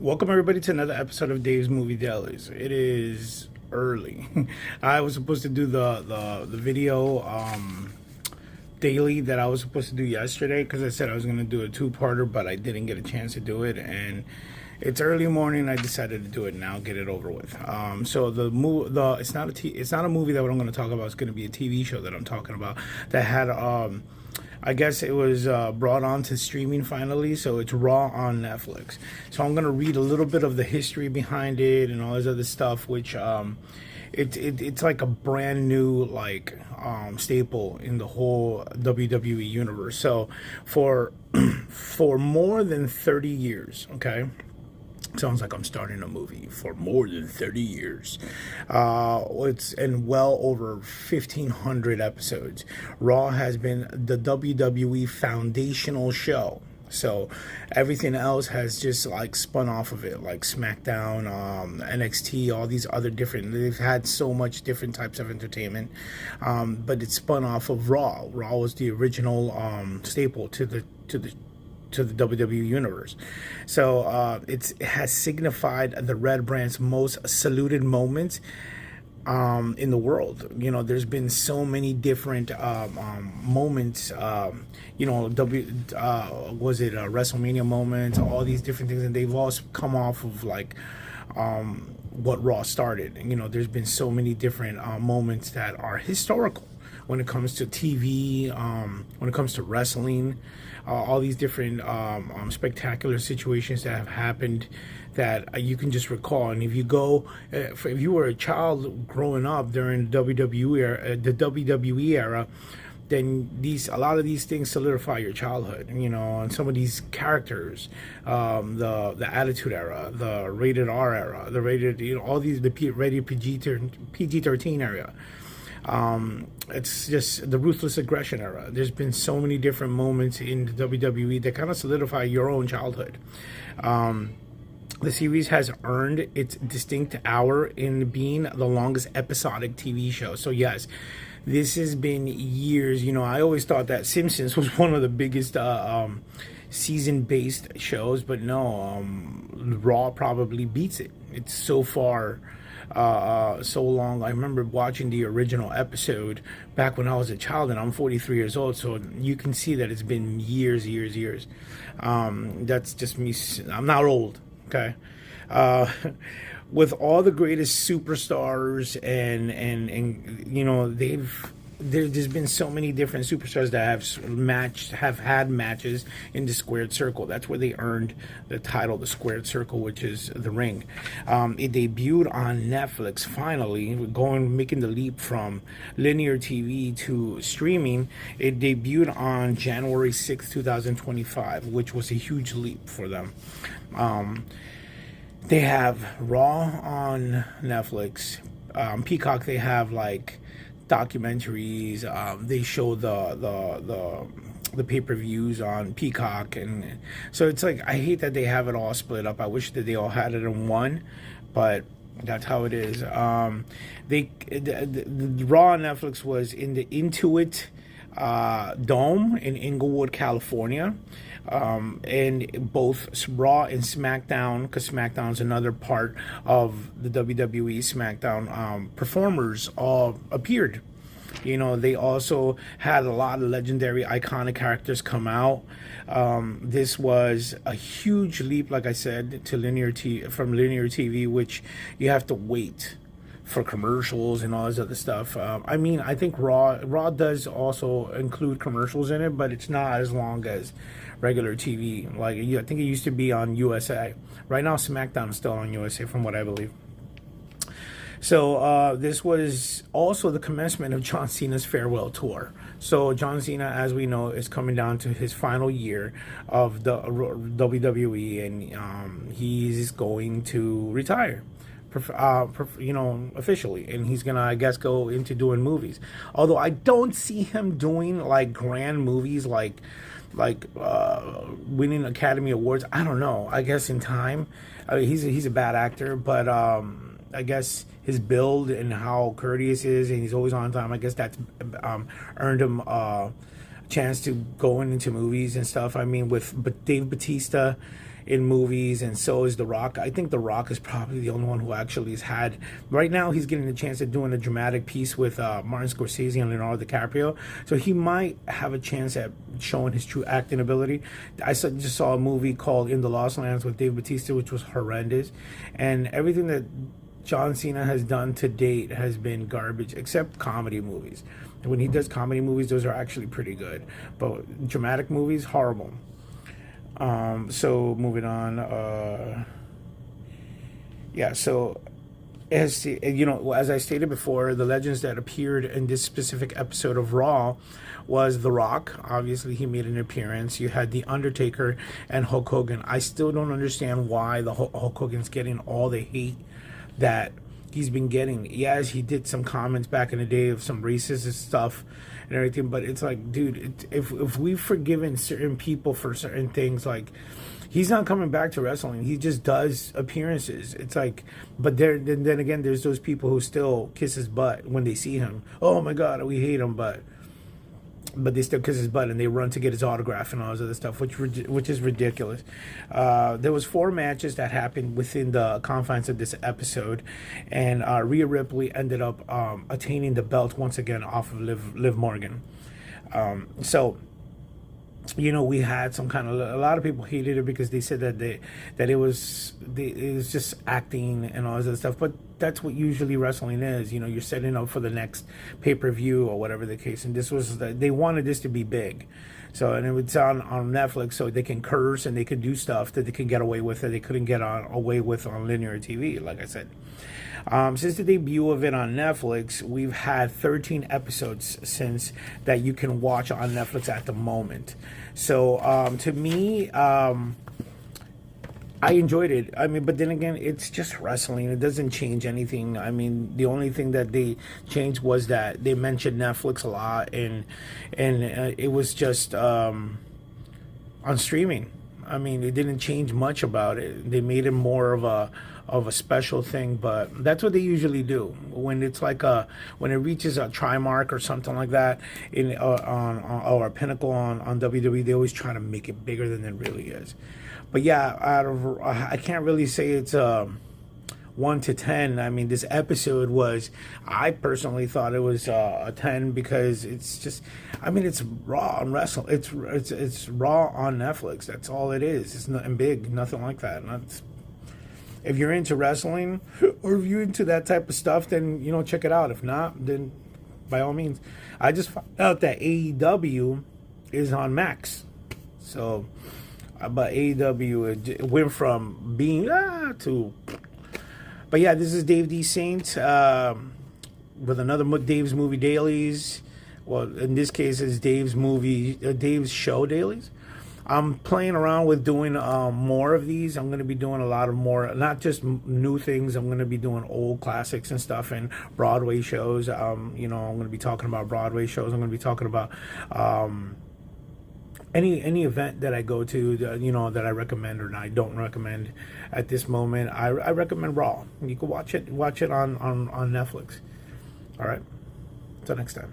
Welcome everybody to another episode of Dave's Movie Dailies. It is early. I was supposed to do the video daily that I was supposed to do yesterday because I said I was going to do a two-parter, but I didn't get a chance to do it, and it's early morning. I decided to do it now, get it over with. So it's not a movie that what I'm going to talk about. It's going to be a TV show that I'm talking about that had I guess it was brought on to streaming finally, so it's Raw on Netflix. So I'm gonna read a little bit of the history behind it and all this other stuff, which it's like a brand new staple in the whole WWE universe. So for for more than 30 years, okay. Sounds like I'm starting a movie for more than 30 years. It's in well over 1,500 episodes. Raw has been the WWE foundational show. So everything else has just like spun off of it, like SmackDown, NXT, all these other different. They've had so much different types of entertainment, but it spun off of Raw. Raw was the original staple to the WWE universe. So it has signified the Red Brand's most saluted moments in the world. You know, there's been so many different moments. Was it WrestleMania moments? All these different things, and they've all come off of what Raw started. You know, there's been so many different moments that are historical when it comes to TV, when it comes to wrestling, all these different spectacular situations that have happened that you can just recall. And if you go, if you were a child growing up during the WWE era, then a lot of these things solidify your childhood, you know, and some of these characters, the Attitude Era, the Rated R era, the rated, you know, all these rated PG-13 era. It's just the ruthless aggression era. There's been so many different moments in the WWE that kind of solidify your own childhood. The series has earned its distinct hour in being the longest episodic TV show. So yes, this has been years. You know, I always thought that Simpsons was one of the biggest season-based shows, but no, Raw probably beats it. It's so far so long. I remember watching the original episode back when I was a child, and I'm 43 years old, so you can see that it's been years. That's just me. I'm not old, okay. uh, with all the greatest superstars and you know, there's been so many different superstars that have had matches in the squared circle. That's where they earned the title, the squared circle, which is the ring. It debuted on Netflix finally, making the leap from linear TV to streaming. It debuted on January 6th, 2025, which was a huge leap for them. They have Raw on Netflix. Peacock, they have like documentaries. They show the pay-per-views on Peacock, and so it's like I hate that they have it all split up. I wish that they all had it in one, but that's how it is. The Raw on Netflix was in the Intuit Dome in Inglewood, California. And both Raw and SmackDown, because SmackDown is another part of the WWE SmackDown, performers all appeared. You know, they also had a lot of legendary, iconic characters come out. This was a huge leap, like I said, to from linear TV, which you have to wait for commercials and all this other stuff. I mean, I think Raw does also include commercials in it, but it's not as long as regular TV. Like, I think it used to be on USA. Right now, SmackDown is still on USA, from what I believe. So this was also the commencement of John Cena's farewell tour. So John Cena, as we know, is coming down to his final year of the WWE, and he's going to retire. Officially, and he's gonna, I guess, go into doing movies. Although I don't see him doing like grand movies, like winning Academy Awards. I don't know. I guess in time, he's a bad actor, but I guess his build and how courteous he is, and he's always on time. I guess that's earned him chance to go into movies and stuff. I mean, with Dave Bautista in movies, and so is The Rock. I think The Rock is probably the only one who actually has had. Right now, he's getting the chance of doing a dramatic piece with Martin Scorsese and Leonardo DiCaprio, so he might have a chance at showing his true acting ability. Just saw a movie called In the Lost Lands with Dave Bautista, which was horrendous, and everything that John Cena has done to date has been garbage, except comedy movies. When he does comedy movies, those are actually pretty good. But dramatic movies, horrible. So moving on. Yeah, so as you know, as I stated before, the legends that appeared in this specific episode of Raw was The Rock. Obviously, he made an appearance. You had The Undertaker and Hulk Hogan. I still don't understand why the Hulk Hogan's getting all the hate that he's been getting. Yes, he did some comments back in the day of some racist stuff and everything, but it's like, dude, if we've forgiven certain people for certain things, like, he's not coming back to wrestling. He just does appearances. It's like, but then again, there's those people who still kiss his butt when they see him. Oh my God, we hate him, but they still kiss his butt and they run to get his autograph and all this other stuff, which is ridiculous. There was 4 matches that happened within the confines of this episode, and Rhea Ripley ended up attaining the belt once again off of Liv Morgan. So, you know, we had some kind of, a lot of people hated it because they said that it was just acting and all this other stuff, but that's what usually wrestling is. You know, you're setting up for the next pay-per-view or whatever the case, and they wanted this to be big. So, and it was on Netflix, so they can curse and they can do stuff that they can get away with that they couldn't get away with on linear TV, like I said. Since the debut of it on Netflix, we've had 13 episodes since that you can watch on Netflix at the moment. So, to me, I enjoyed it. I mean, but then again, it's just wrestling. It doesn't change anything. I mean, the only thing that they changed was that they mentioned Netflix a lot, and it was just on streaming. I mean, it didn't change much about it. They made it more of a special thing, but that's what they usually do when it's like when it reaches a Trimark or something like that or a pinnacle on WWE. They always try to make it bigger than it really is. But yeah, I can't really say it's 1 to 10. I mean, this episode I personally thought it was a 10 because it's just, I mean, it's Raw on wrestling. It's Raw on Netflix. That's all it is. It's nothing big, nothing like that. If you're into wrestling or if you're into that type of stuff, then, you know, check it out. If not, then by all means. I just found out that AEW is on Max. So, but AEW, it went from being to... But yeah, this is Dave D. Saint with another Dave's Movie Dailies. Well, in this case, it's Dave's Show Dailies. I'm playing around with doing more of these. I'm going to be doing a lot of more, not just new things. I'm going to be doing old classics and stuff and Broadway shows. You know, I'm going to be talking about Broadway shows. I'm going to be talking about any event that I go to, you know, that I recommend or I don't recommend at this moment. I recommend Raw. You can watch it on Netflix. All right. Until next time.